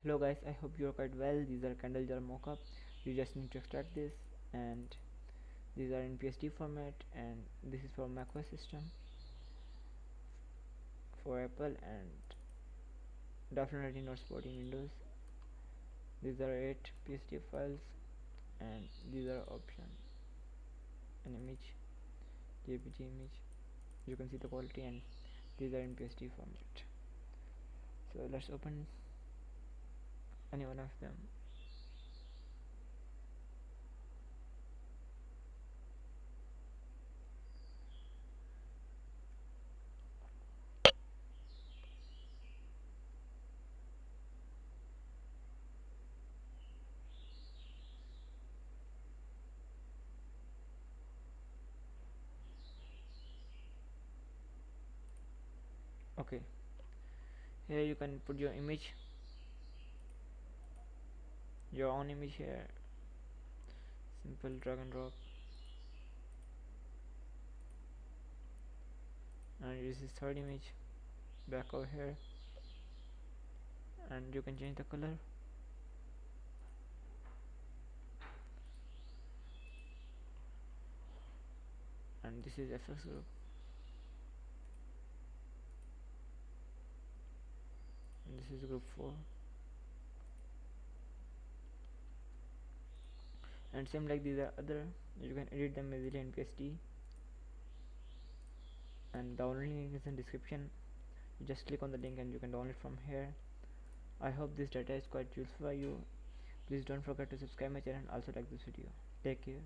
Hello guys, I hope you're quite well. These are candle jar mockup. You just need to extract this, and these are in PSD format, and this is for macOS system, for Apple, and definitely not supporting Windows. These are 8 PSD files, and these are option an image, JPG image. You can see the quality, and these are in PSD format. So let's open any one of them. Okay, here you can put your image, your own image here. Simple drag and drop, and this is third image back over here, and you can change the color, and this is FX group, and this is group 4, and same like these are other. You can edit them easily in PSD, and the only link is in description. You just click on the link and you can download from here. I hope this data is quite useful for you. Please don't forget to subscribe my channel, also like this video. Take care.